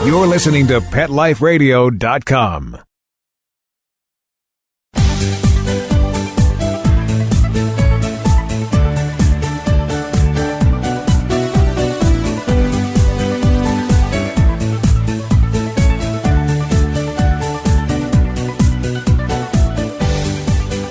You're listening to PetLifeRadio.com.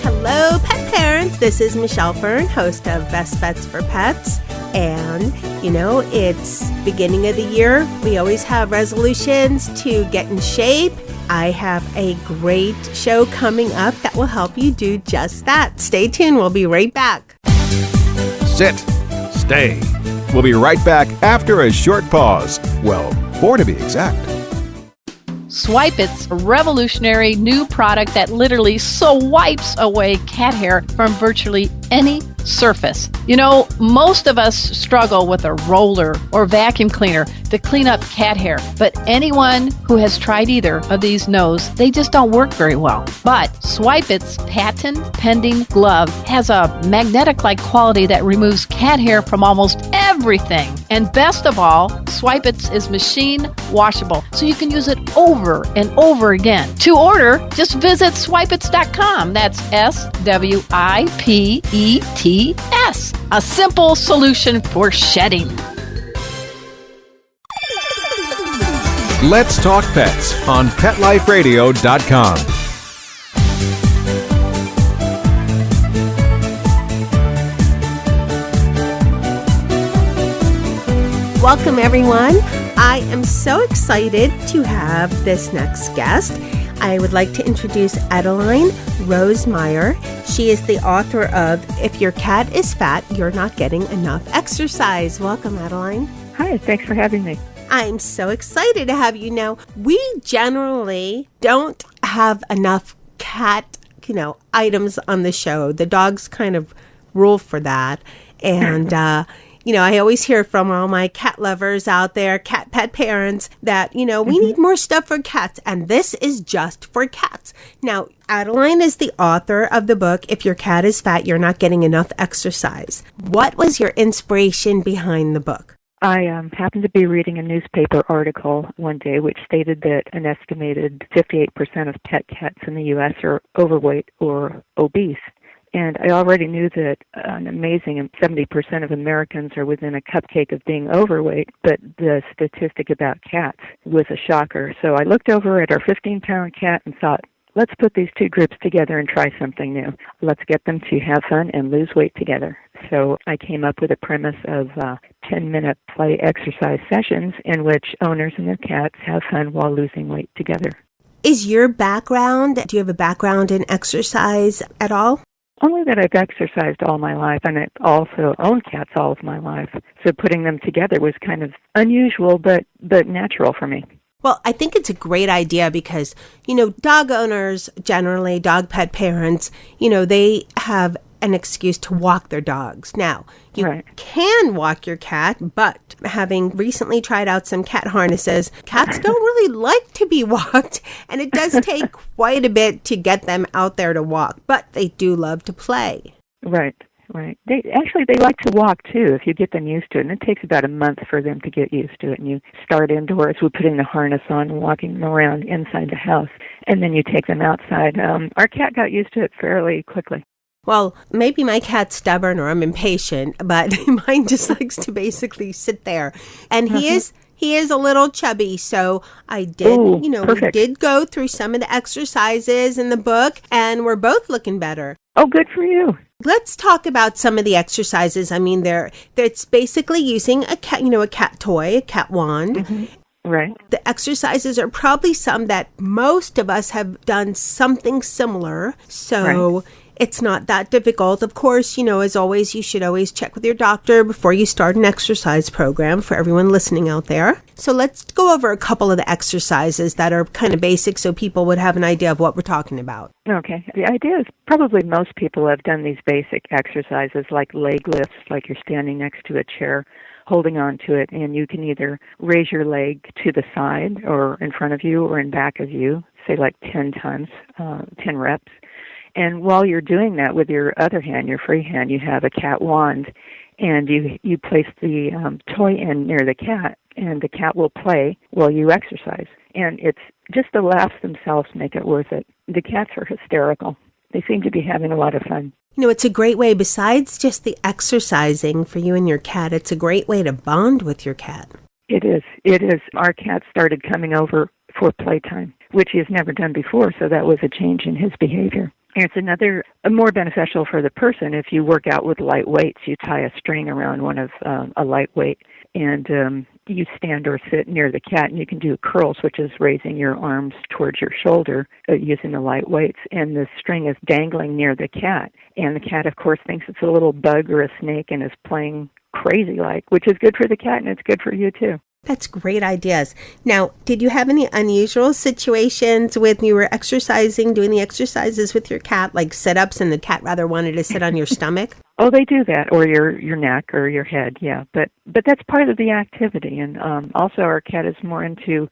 Hello, pet parents. This is Michelle Fern, host of Best Bets for Pets. And, it's beginning of the year. We always have resolutions to get in shape. I have a great show coming up that will help you do just that. Stay tuned. We'll be right back. Sit. Stay. We'll be right back after a short pause. Well, 4 to be exact. Swipe It's a revolutionary new product that literally swipes away cat hair from virtually any surface. Most of us struggle with a roller or vacuum cleaner to clean up cat hair, but anyone who has tried either of these knows they just don't work very well. But Swipe It's patent-pending glove has a magnetic-like quality that removes cat hair from almost everything. And best of all, Swipe It's is machine washable, so you can use it over and over again. To order, just visit swipeits.com. That's SWIPETS. A simple solution for shedding. Let's talk pets on PetLifeRadio.com. Welcome, everyone. I am so excited to have this next guest. I would like to introduce Adeline Rosemire. She is the author of If Your Cat is Fat, You're Not Getting Enough Exercise. Welcome, Adeline. Hi, thanks for having me. I'm so excited to have you. Now, we generally don't have enough cat, items on the show. The dogs kind of rule for that. And, I always hear from all my cat lovers out there, cat pet parents, that, we need more stuff for cats. And this is just for cats. Now, Adeline is the author of the book, If Your Cat is Fat, You're Not Getting Enough Exercise. What was your inspiration behind the book? I happened to be reading a newspaper article one day which stated that an estimated 58% of pet cats in the U.S. are overweight or obese. And I already knew that an amazing 70% of Americans are within a cupcake of being overweight, but the statistic about cats was a shocker. So I looked over at our 15-pound cat and thought, let's put these two groups together and try something new. Let's get them to have fun and lose weight together. So I came up with a premise of 10-minute play exercise sessions in which owners and their cats have fun while losing weight together. Is your background, do you have a background in exercise at all? Only that I've exercised all my life, and I've also owned cats all of my life. So putting them together was kind of unusual, but natural for me. Well, I think it's a great idea because, dog owners, generally dog pet parents, they have an excuse to walk their dogs. Now, you can walk your cat, but having recently tried out some cat harnesses, cats don't really like to be walked, and it does take quite a bit to get them out there to walk, but they do love to play. Right. They like to walk, too, if you get them used to it, and it takes about a month for them to get used to it, and you start indoors with putting the harness on and walking them around inside the house, and then you take them outside. Our cat got used to it fairly quickly. Well, maybe my cat's stubborn or I'm impatient, but mine just likes to basically sit there. And he is a little chubby, so I did, we did go through some of the exercises in the book, and we're both looking better. Oh, good for you. Let's talk about some of the exercises. I mean, it's basically using a cat, a cat toy, a cat wand. Mm-hmm. Right. The exercises are probably some that most of us have done something similar, so it's not that difficult. Of course, as always, you should always check with your doctor before you start an exercise program for everyone listening out there. So let's go over a couple of the exercises that are kind of basic so people would have an idea of what we're talking about. Okay. The idea is probably most people have done these basic exercises like leg lifts, like you're standing next to a chair, holding on to it, and you can either raise your leg to the side or in front of you or in back of you, say like 10 times, 10 reps. And while you're doing that with your other hand, your free hand, you have a cat wand, and you place the toy end near the cat, and the cat will play while you exercise. And it's just the laughs themselves make it worth it. The cats are hysterical. They seem to be having a lot of fun. It's a great way, besides just the exercising for you and your cat, it's a great way to bond with your cat. It is. It is. Our cat started coming over for playtime, which he has never done before, so that was a change in his behavior. And it's more beneficial for the person if you work out with light weights. You tie a string around one of a lightweight, and you stand or sit near the cat, and you can do curls, which is raising your arms towards your shoulder using the light weights, and the string is dangling near the cat. And the cat, of course, thinks it's a little bug or a snake and is playing crazy-like, which is good for the cat, and it's good for you, too. That's great ideas. Now, did you have any unusual situations when you were exercising, doing the exercises with your cat, like sit-ups, and the cat rather wanted to sit on your stomach? Oh, they do that, or your neck or your head, yeah. But that's part of the activity. And also our cat is more into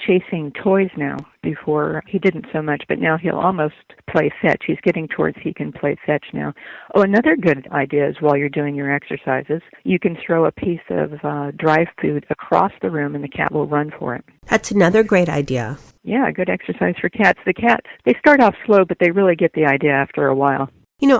chasing toys now. Before he didn't so much, but now he'll almost play fetch. He's getting towards he can play fetch now. Oh, another good idea is while you're doing your exercises, you can throw a piece of dry food across the room and the cat will run for it. That's another great idea. Yeah, good exercise for cats. The cats, they start off slow, but they really get the idea after a while.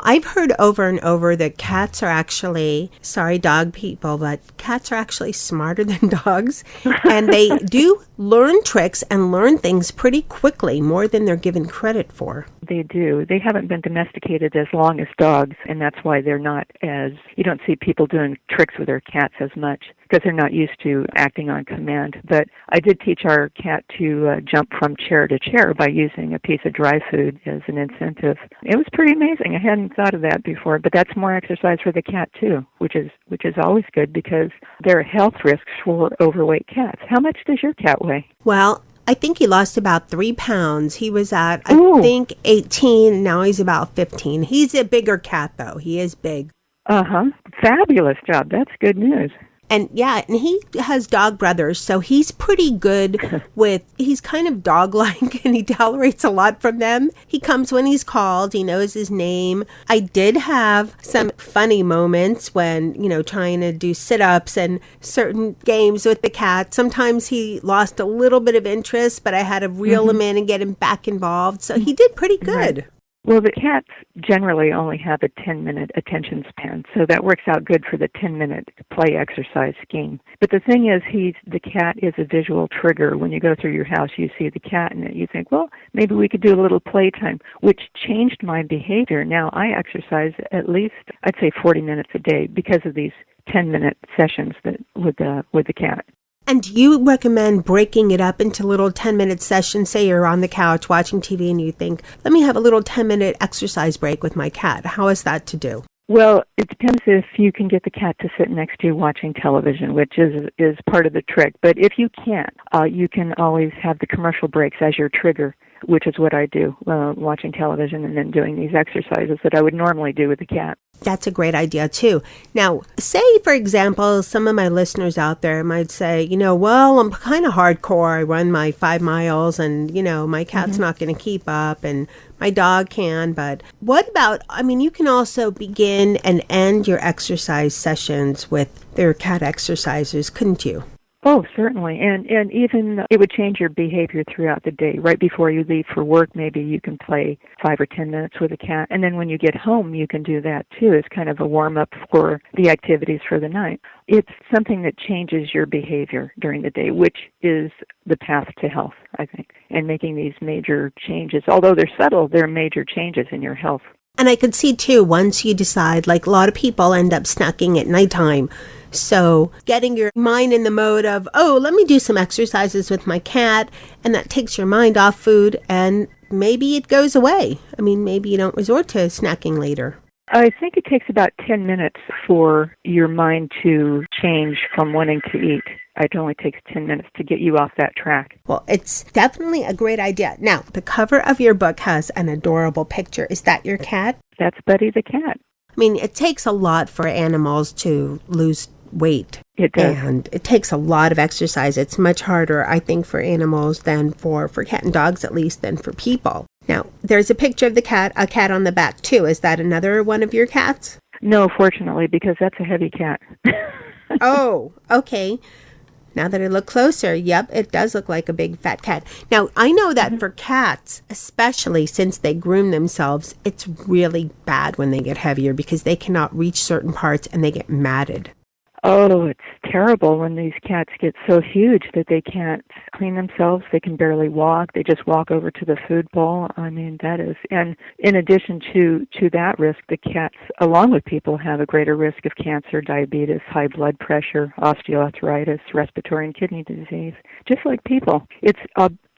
I've heard over and over that cats are actually, sorry dog people, but cats are actually smarter than dogs. And they do learn tricks and learn things pretty quickly, more than they're given credit for. They do. They haven't been domesticated as long as dogs, and that's why they're not you don't see people doing tricks with their cats as much, because they're not used to acting on command. But I did teach our cat to jump from chair to chair by using a piece of dry food as an incentive. It was pretty amazing. I hadn't thought of that before, but that's more exercise for the cat too, which is always good because there are health risks for overweight cats. How much does your cat weigh? Well, I think he lost about 3 pounds. He was at, I think, 18, and now he's about 15. He's a bigger cat, though. He is big. Uh-huh. Fabulous job. That's good news. And he has dog brothers, so he's pretty good he's kind of dog-like, and he tolerates a lot from them. He comes when he's called. He knows his name. I did have some funny moments when, trying to do sit-ups and certain games with the cat. Sometimes he lost a little bit of interest, but I had to reel him in and get him back involved. So he did pretty good. Right. Well, the cats generally only have a 10-minute attention span, so that works out good for the 10-minute play exercise scheme. But the thing is, the cat is a visual trigger. When you go through your house, you see the cat, and you think, well, maybe we could do a little playtime, which changed my behavior. Now I exercise at least, I'd say 40 minutes a day because of these 10-minute sessions with the cat. And do you recommend breaking it up into little 10-minute sessions? Say you're on the couch watching TV and you think, let me have a little 10-minute exercise break with my cat. How is that to do? Well, it depends if you can get the cat to sit next to you watching television, which is part of the trick. But if you can't, you can always have the commercial breaks as your trigger, which is what I do, watching television and then doing these exercises that I would normally do with the cat. That's a great idea, too. Now, say, for example, some of my listeners out there might say, well, I'm kind of hardcore. I run my 5 miles and, my cat's not going to keep up and my dog can. But what about, you can also begin and end your exercise sessions with their cat exercises, couldn't you? Oh, certainly. And even it would change your behavior throughout the day. Right before you leave for work, maybe you can play 5 or 10 minutes with a cat. And then when you get home, you can do that too. It's kind of a warm-up for the activities for the night. It's something that changes your behavior during the day, which is the path to health, I think. And making these major changes, although they're subtle, they're major changes in your health. And I could see, too, once you decide, like a lot of people end up snacking at nighttime. So getting your mind in the mode of, let me do some exercises with my cat, and that takes your mind off food, and maybe it goes away. Maybe you don't resort to snacking later. I think it takes about 10 minutes for your mind to change from wanting to eat. It only takes 10 minutes to get you off that track. Well, it's definitely a great idea. Now, the cover of your book has an adorable picture. Is that your cat? That's Buddy the cat. It takes a lot for animals to lose weight. It does. And it takes a lot of exercise. It's much harder, I think, for animals than for cat and dogs, at least, than for people. Now, there's a picture of a cat on the back, too. Is that another one of your cats? No, fortunately, because that's a heavy cat. Oh, okay. Now that I look closer, yep, it does look like a big fat cat. Now, I know that for cats, especially since they groom themselves, it's really bad when they get heavier because they cannot reach certain parts and they get matted. Oh, it's terrible when these cats get so huge that they can't clean themselves. They can barely walk. They just walk over to the food bowl. I mean, that is, and in addition to that risk, the cats, along with people, have a greater risk of cancer, diabetes, high blood pressure, osteoarthritis, respiratory and kidney disease, just like people. It's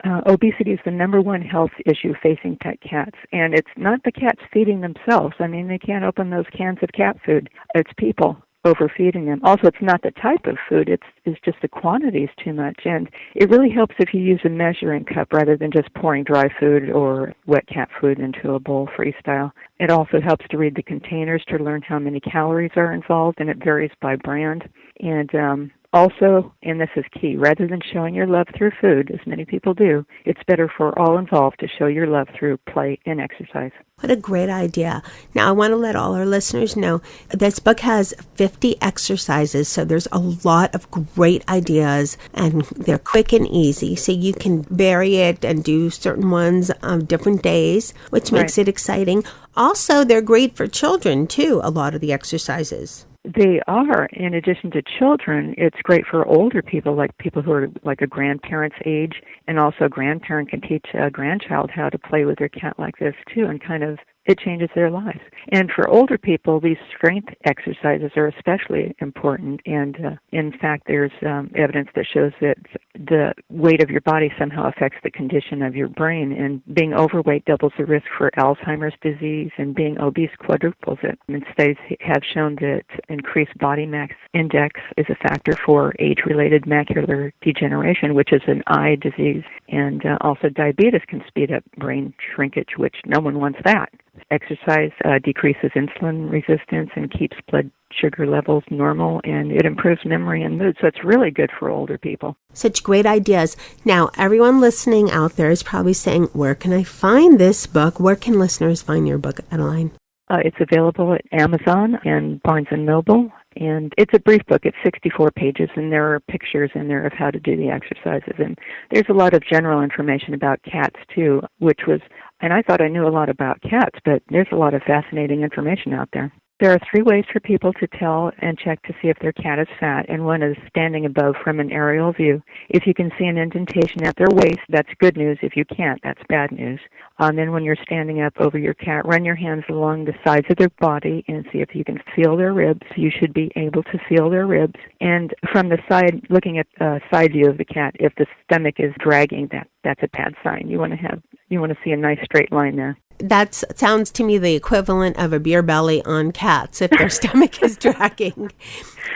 obesity is the number one health issue facing pet cats, and it's not the cats feeding themselves. I mean, they can't open those cans of cat food. It's people overfeeding them. Also, it's not the type of food, it's just the quantity is too much. And it really helps if you use a measuring cup rather than just pouring dry food or wet cat food into a bowl freestyle. It also helps to read the containers to learn how many calories are involved, and it varies by brand. And also, and this is key, rather than showing your love through food, as many people do, it's better for all involved to show your love through play and exercise. What a great idea. Now, I want to let all our listeners know this book has 50 exercises, so there's a lot of great ideas, and they're quick and easy, so you can vary it and do certain ones on different days, which makes it exciting. Also, they're great for children, too, a lot of the exercises. They are. In addition to children, it's great for older people, like people who are like a grandparent's age, and also a grandparent can teach a grandchild how to play with their cat like this too, and kind of it changes their lives. And for older people, these strength exercises are especially important. And in fact, there's evidence that shows that the weight of your body somehow affects the condition of your brain. And being overweight doubles the risk for Alzheimer's disease, and being obese quadruples it. And studies have shown that increased body mass index is a factor for age-related macular degeneration, which is an eye disease. And also diabetes can speed up brain shrinkage, which no one wants that. Exercise decreases insulin resistance and keeps blood sugar levels normal, and it improves memory and mood. So it's really good for older people. Such great ideas. Now, everyone listening out there is probably saying, where can I find this book? Where can listeners find your book, Adeline? It's available at Amazon and Barnes & Noble. And it's a brief book. It's 64 pages, and there are pictures in there of how to do the exercises. And there's a lot of general information about cats, too, which was, and I thought I knew a lot about cats, but there's a lot of fascinating information out there. There are 3 ways for people to tell and check to see if their cat is fat, and one is standing above from an aerial view. If you can see an indentation at their waist, that's good news. If you can't, that's bad news. Then when you're standing up over your cat, run your hands along the sides of their body and see if you can feel their ribs. You should be able to feel their ribs. And from the side, looking at a side view of the cat, if the stomach is dragging, that's a bad sign. You want to see a nice straight line there. That sounds to me the equivalent of a beer belly on cats if their stomach is dragging.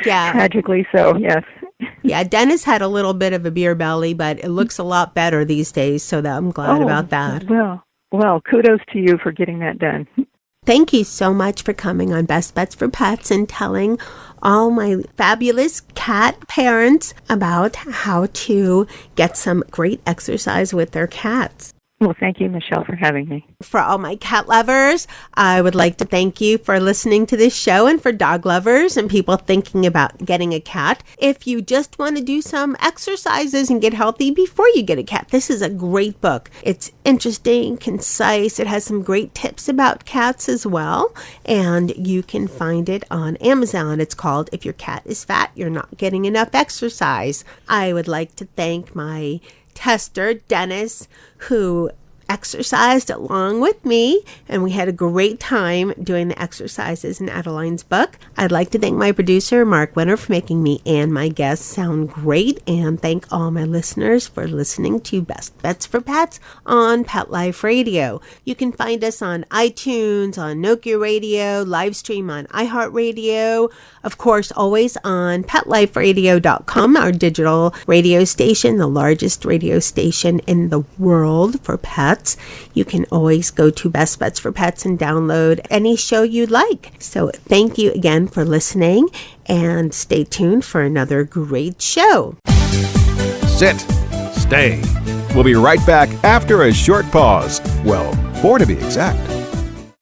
Yeah. Tragically so, yes. Yeah, Dennis had a little bit of a beer belly, but it looks a lot better these days, so I'm glad about that. Well, kudos to you for getting that done. Thank you so much for coming on Best Bets for Pets and telling all my fabulous cat parents about how to get some great exercise with their cats. Well, thank you, Michelle, for having me. For all my cat lovers, I would like to thank you for listening to this show, and for dog lovers and people thinking about getting a cat. If you just want to do some exercises and get healthy before you get a cat, this is a great book. It's interesting, concise. It has some great tips about cats as well, and you can find it on Amazon. It's called If Your Cat is Fat, You're Not Getting Enough Exercise. I would like to thank my tester, Dennis, who exercised along with me, and we had a great time doing the exercises in Adeline's book. I'd like to thank my producer, Mark Winter, for making me and my guests sound great, and thank all my listeners for listening to Best Bets for Pets on Pet Life Radio. You can find us on iTunes, on Nokia Radio, live stream on iHeartRadio, of course, always on PetLifeRadio.com, our digital radio station, the largest radio station in the world for pets. You can always go to Best Bets for Pets and download any show you'd like. So thank you again for listening, and stay tuned for another great show. Sit. Stay. We'll be right back after a short pause. Well, 4 to be exact.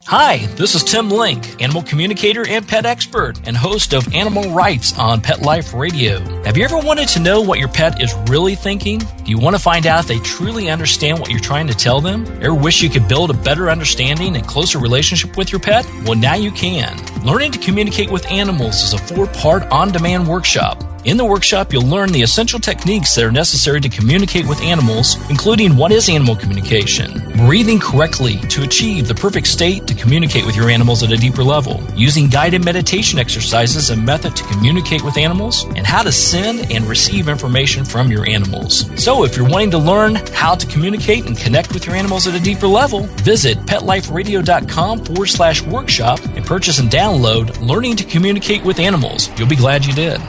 Hi, this is Tim Link, animal communicator and pet expert and host of Animal Rights on Pet Life Radio. Have you ever wanted to know what your pet is really thinking? Do you want to find out if they truly understand what you're trying to tell them? Ever wish you could build a better understanding and closer relationship with your pet? Well, now you can. Learning to Communicate with Animals is a 4-part on-demand workshop. In the workshop, you'll learn the essential techniques that are necessary to communicate with animals, including what is animal communication, breathing correctly to achieve the perfect state to communicate with your animals at a deeper level, using guided meditation exercises and method to communicate with animals, and how to send and receive information from your animals. So if you're wanting to learn how to communicate and connect with your animals at a deeper level, visit PetLifeRadio.com/workshop and purchase and download Learning to Communicate with Animals. You'll be glad you did.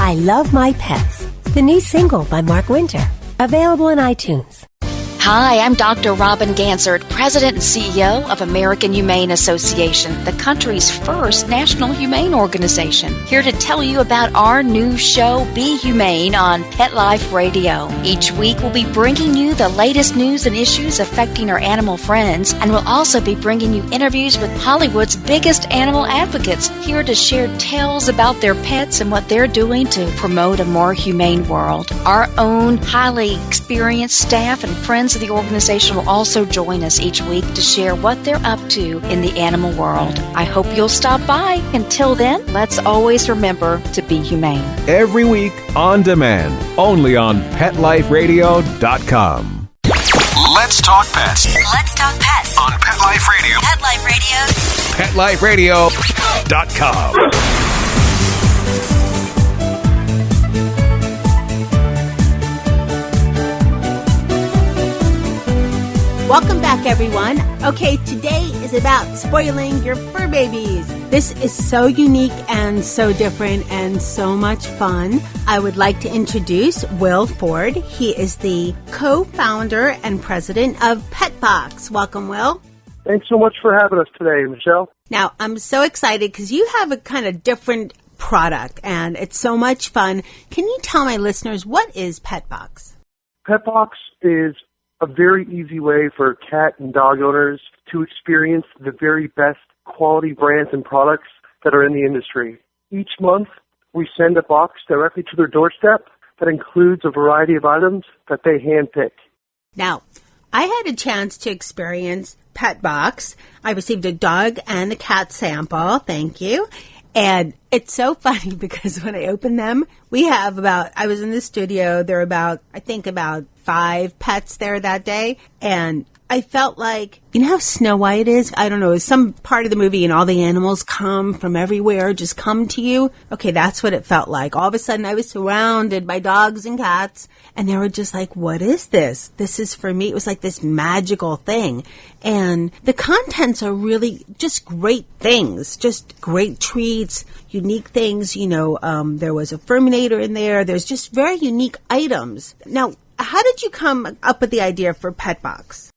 I Love My Pets, the new single by Mark Winter, available on iTunes. Hi, I'm Dr. Robin Gansert, President and CEO of American Humane Association, the country's first national humane organization, here to tell you about our new show, Be Humane, on Pet Life Radio. Each week, we'll be bringing you the latest news and issues affecting our animal friends, and we'll also be bringing you interviews with Hollywood's biggest animal advocates, here to share tales about their pets and what they're doing to promote a more humane world. Our own highly experienced staff and friends of the organization will also join us each week to share what they're up to in the animal world. I hope you'll stop by. Until then, let's always remember to be humane. Every week on demand, only on PetLifeRadio.com. Let's talk pets. Let's talk pets On Pet Life Radio. Pet Life Radio. PetLifeRadio.com. Welcome back, everyone. Okay, today is about spoiling your fur babies. This is so unique and so different and so much fun. I would like to introduce Will Ford. He is the co-founder and president of PetBox. Welcome, Will. Thanks so much for having us today, Michelle. Now, I'm so excited because you have a kind of different product and it's so much fun. Can you tell my listeners, what is PetBox? PetBox is a very easy way for cat and dog owners to experience the very best quality brands and products that are in the industry. Each month, we send a box directly to their doorstep that includes a variety of items that they handpick. Now, I had a chance to experience PetBox. I received a dog and a cat sample. Thank you. And it's so funny because when I opened them, we have I was in the studio, there are I think about 5 pets there that day. And I felt like, you know how Snow White is? I don't know, some part of the movie and all the animals come from everywhere, just come to you. Okay, that's what it felt like. All of a sudden I was surrounded by dogs and cats and they were just like, what is this? This is for me. It was like this magical thing. And the contents are really just great things, just great treats, unique things. You know, there was a Furminator in there. There's just very unique items. Now, how did you come up with the idea for PetBox?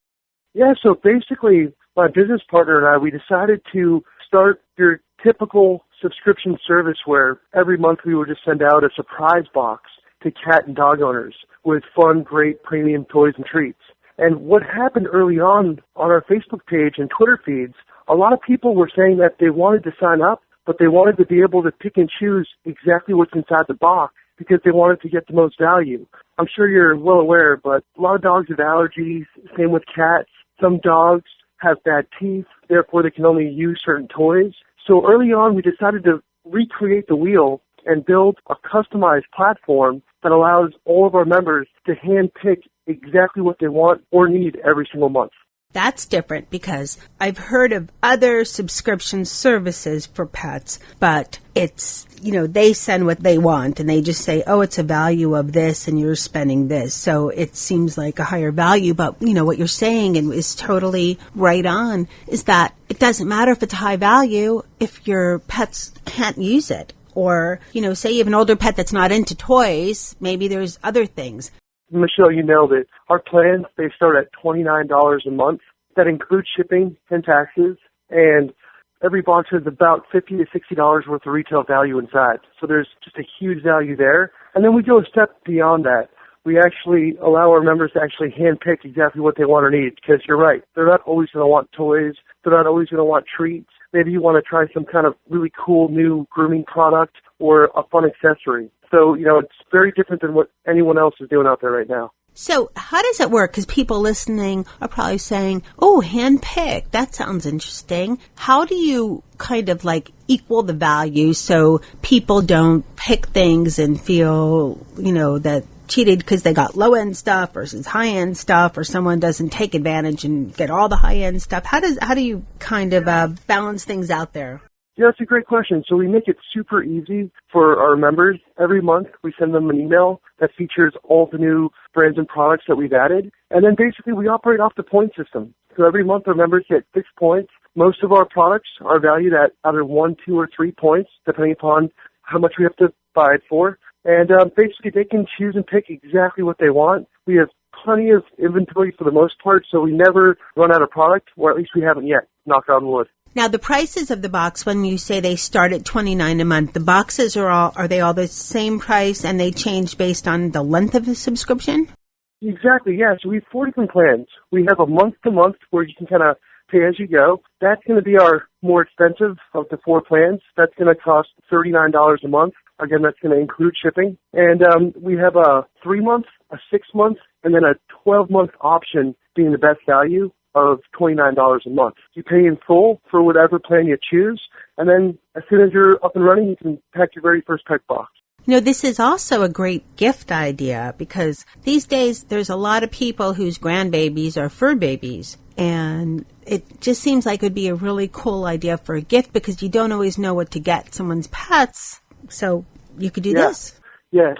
Yeah, so basically, my business partner and I, we decided to start your typical subscription service where every month we would just send out a surprise box to cat and dog owners with fun, great premium toys and treats. And what happened early on our Facebook page and Twitter feeds, a lot of people were saying that they wanted to sign up, but they wanted to be able to pick and choose exactly what's inside the box because they wanted to get the most value. I'm sure you're well aware, but a lot of dogs have allergies, same with cats. Some dogs have bad teeth, therefore they can only use certain toys. So early on, we decided to recreate the wheel and build a customized platform that allows all of our members to handpick exactly what they want or need every single month. That's different because I've heard of other subscription services for pets, but it's, you know, they send what they want and they just say, oh, it's a value of this and you're spending this. So it seems like a higher value. But, you know, what you're saying and is totally right on is that it doesn't matter if it's high value if your pets can't use it Or, say you have an older pet that's not into toys, maybe there's other things. Michelle, you nailed it. Our plans, they start at $29 a month. That includes shipping and taxes, and every box has about $50 to $60 worth of retail value inside. So there's just a huge value there. And then we go a step beyond that. We actually allow our members to actually handpick exactly what they want or need, because you're right. They're not always going to want toys. They're not always going to want treats. Maybe you want to try some kind of really cool new grooming product or a fun accessory. So, it's very different than what anyone else is doing out there right now. So how does it work? Because people listening are probably saying, oh, handpicked, that sounds interesting. How do you kind of equal the value so people don't pick things and feel, that cheated because they got low-end stuff versus high-end stuff, or someone doesn't take advantage and get all the high-end stuff? How do you kind of balance things out there? Yeah, that's a great question. So we make it super easy for our members. Every month we send them an email that features all the new brands and products that we've added. And then basically we operate off the point system. So every month our members get 6 points. Most of our products are valued at either 1, 2, or 3 points, depending upon how much we have to buy it for. And basically they can choose and pick exactly what they want. We have plenty of inventory for the most part, so we never run out of product, or at least we haven't yet, knock on wood. Now, the prices of the box, when you say they start at $29 a month, the boxes are they all the same price and they change based on the length of the subscription? Exactly, yeah. So we have 4 different plans. We have a month-to-month where you can kind of pay as you go. That's going to be our more expensive of the 4 plans. That's going to cost $39 a month. Again, that's going to include shipping. And we have a 3-month, a 6-month, and then a 12-month option being the best value of $29 a month. You pay in full for whatever plan you choose, and then as soon as you're up and running, you can pack your very first pet box. This is also a great gift idea, because these days there's a lot of people whose grandbabies are fur babies, and it just seems like it would be a really cool idea for a gift, because you don't always know what to get someone's pets, so you could do this. Yeah,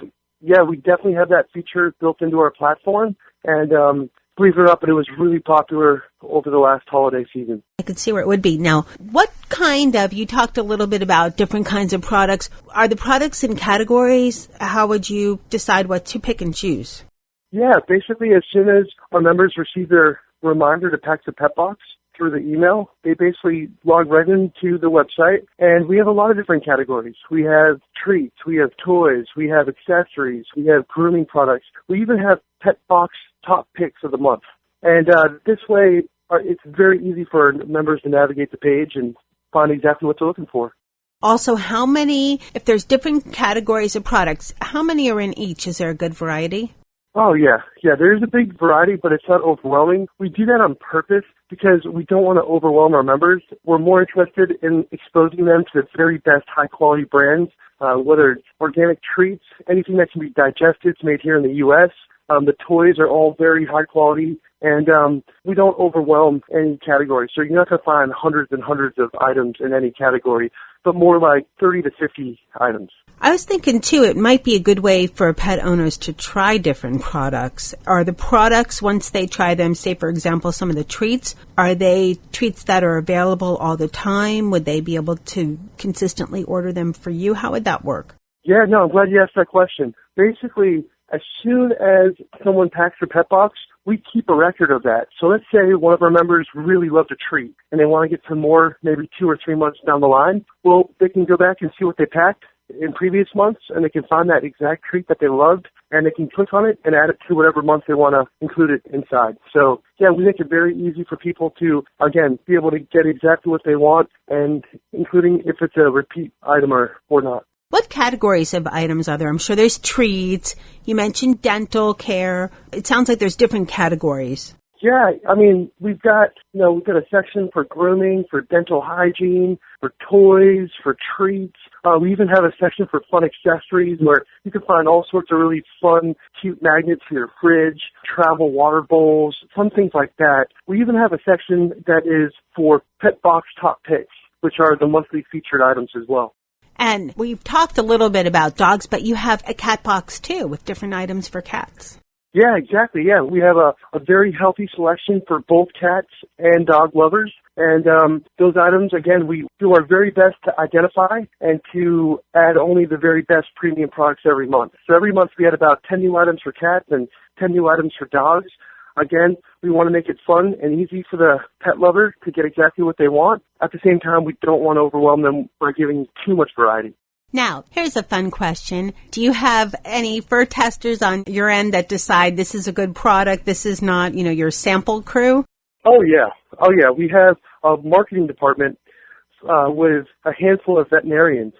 we definitely have that feature built into our platform, and believe it or not, but it was really popular over the last holiday season. I could see where it would be. Now, what kind of, you talked a little bit about different kinds of products. Are the products in categories? How would you decide what to pick and choose? Yeah, basically as soon as our members receive their reminder to pack the pet box through the email, they basically log right into the website, and we have a lot of different categories. We have treats, we have toys, we have accessories, we have grooming products. We even have pet box top picks of the month. And this way, it's very easy for members to navigate the page and find exactly what they're looking for. Also, how many, if there's different categories of products, how many are in each? Is there a good variety? Oh, yeah. Yeah, there's a big variety, but it's not overwhelming. We do that on purpose because we don't want to overwhelm our members. We're more interested in exposing them to the very best high-quality brands, whether it's organic treats, anything that can be digested, it's made here in the U.S., the toys are all very high quality, and we don't overwhelm any category. So you're not going to find hundreds and hundreds of items in any category, but more like 30 to 50 items. I was thinking, too, it might be a good way for pet owners to try different products. Are the products, once they try them, say, for example, some of the treats, are they treats that are available all the time? Would they be able to consistently order them for you? How would that work? Yeah, no, I'm glad you asked that question. Basically, as soon as someone packs their pet box, we keep a record of that. So let's say one of our members really loved a treat and they want to get some more, maybe 2 or 3 months down the line. Well, they can go back and see what they packed in previous months, and they can find that exact treat that they loved, and they can click on it and add it to whatever month they want to include it inside. So, yeah, we make it very easy for people to, again, be able to get exactly what they want, and including if it's a repeat item or not. What categories of items are there? I'm sure there's treats. You mentioned dental care. It sounds like there's different categories. Yeah, I mean, we've got a section for grooming, for dental hygiene, for toys, for treats. We even have a section for fun accessories where you can find all sorts of really fun, cute magnets for your fridge, travel water bowls, some things like that. We even have a section that is for pet box top picks, which are the monthly featured items as well. And we've talked a little bit about dogs, but you have a cat box, too, with different items for cats. Yeah, exactly. Yeah, we have a very healthy selection for both cats and dog lovers. And those items, again, we do our very best to identify and to add only the very best premium products every month. So every month we add about 10 new items for cats and 10 new items for dogs. Again, we want to make it fun and easy for the pet lover to get exactly what they want. At the same time, we don't want to overwhelm them by giving too much variety. Now, here's a fun question. Do you have any fur testers on your end that decide this is a good product, this is not, your sample crew? Oh, yeah. We have a marketing department with a handful of veterinarians.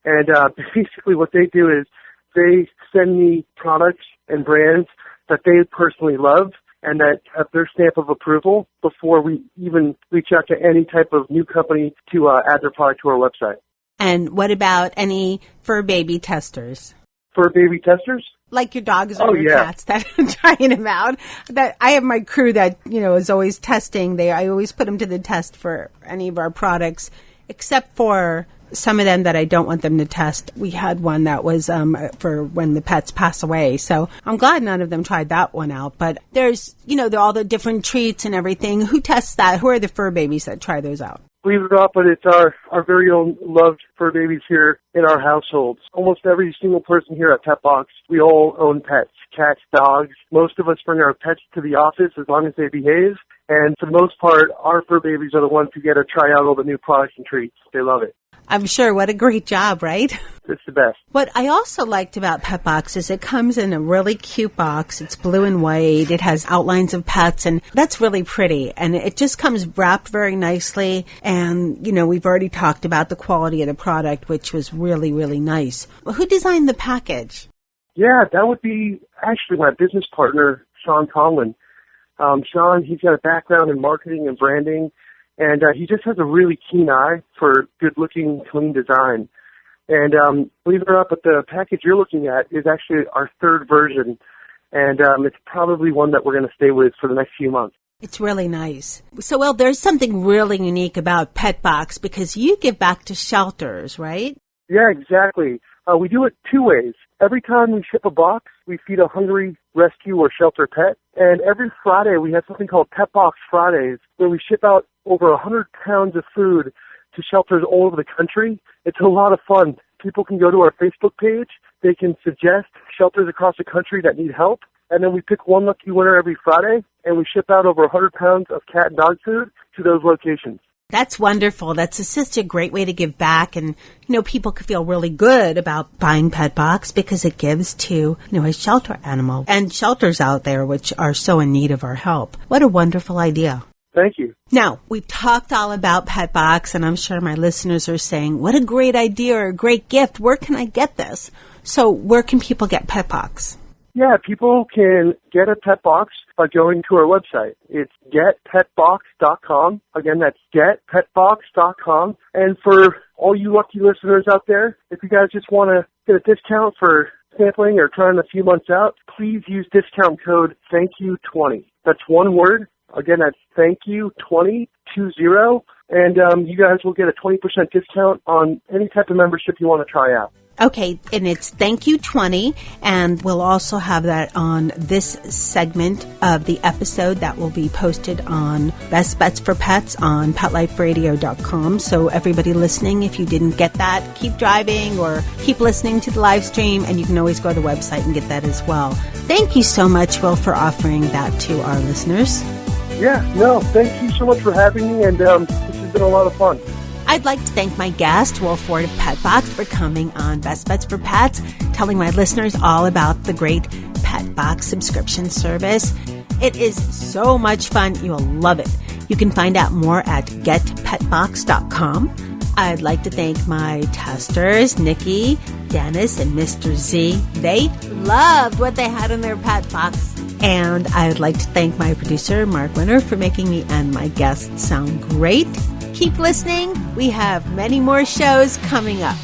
And basically what they do is they send me products and brands that they personally love and that have their stamp of approval before we even reach out to any type of new company to add their product to our website. And what about any fur baby testers? Fur baby testers? Like your dogs or your cats that I'm trying them out. That I have my crew that, is always testing. I always put them to the test for any of our products, except for some of them that I don't want them to test. We had one that was for when the pets pass away. So I'm glad none of them tried that one out. But there's, all the different treats and everything. Who tests that? Who are the fur babies that try those out? Believe it or not, but it's our very own loved fur babies here in our households. Almost every single person here at PetBox, we all own pets, cats, dogs. Most of us bring our pets to the office as long as they behave. And for the most part, our fur babies are the ones who get to try out all the new products and treats. They love it. I'm sure. What a great job, right? It's the best. What I also liked about PetBox is it comes in a really cute box. It's blue and white. It has outlines of pets, and that's really pretty. And it just comes wrapped very nicely. And, we've already talked about the quality of the product, which was really, really nice. Well, who designed the package? Yeah, that would be actually my business partner, Sean Conlon. Sean, he's got a background in marketing and branding. And he just has a really keen eye for good-looking, clean design. And believe it or not, but the package you're looking at is actually our third version. And it's probably one that we're going to stay with for the next few months. It's really nice. So, well, there's something really unique about PetBox because you give back to shelters, right? Yeah, exactly. We do it two ways. Every time we ship a box, we feed a hungry rescue or shelter pet. And every Friday, we have something called PetBox Fridays, where we ship out over 100 pounds of food to shelters all over the country. It's a lot of fun. People can go to our Facebook page. They can suggest shelters across the country that need help. And then we pick one lucky winner every Friday, and we ship out over 100 pounds of cat and dog food to those locations. That's wonderful. That's such a great way to give back. And, people can feel really good about buying PetBox because it gives to, a shelter animal and shelters out there which are so in need of our help. What a wonderful idea. Thank you. Now, we've talked all about PetBox, and I'm sure my listeners are saying, what a great idea or a great gift. Where can I get this? So where can people get PetBox? Yeah, people can get a PetBox by going to our website. It's getpetbox.com. Again, that's getpetbox.com. And for all you lucky listeners out there, if you guys just want to get a discount for sampling or trying a few months out, please use discount code THANKYOU20. That's one word. Again, that's THANKYOU20, 20. And you guys will get a 20% discount on any type of membership you want to try out. Okay, and it's Thank You 20, and we'll also have that on this segment of the episode that will be posted on Best Bets for Pets on PetLifeRadio.com. So everybody listening, if you didn't get that, keep driving or keep listening to the live stream, and you can always go to the website and get that as well. Thank you so much, Will, for offering that to our listeners. Yeah, no, thank you so much for having me, and this has been a lot of fun. I'd like to thank my guest, Will Ford of PetBox, for coming on Best Bets for Pets, telling my listeners all about the great PetBox subscription service. It is so much fun. You'll love it. You can find out more at getpetbox.com. I'd like to thank my testers, Nikki, Dennis, and Mr. Z. They loved what they had in their PetBox. And I'd like to thank my producer, Mark Winter, for making me and my guests sound great. Keep listening. We have many more shows coming up.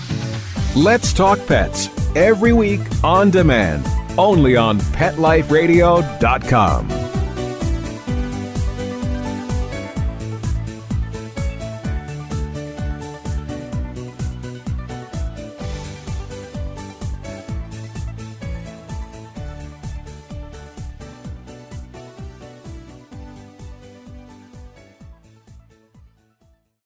Let's Talk Pets, every week on demand, only on PetLifeRadio.com.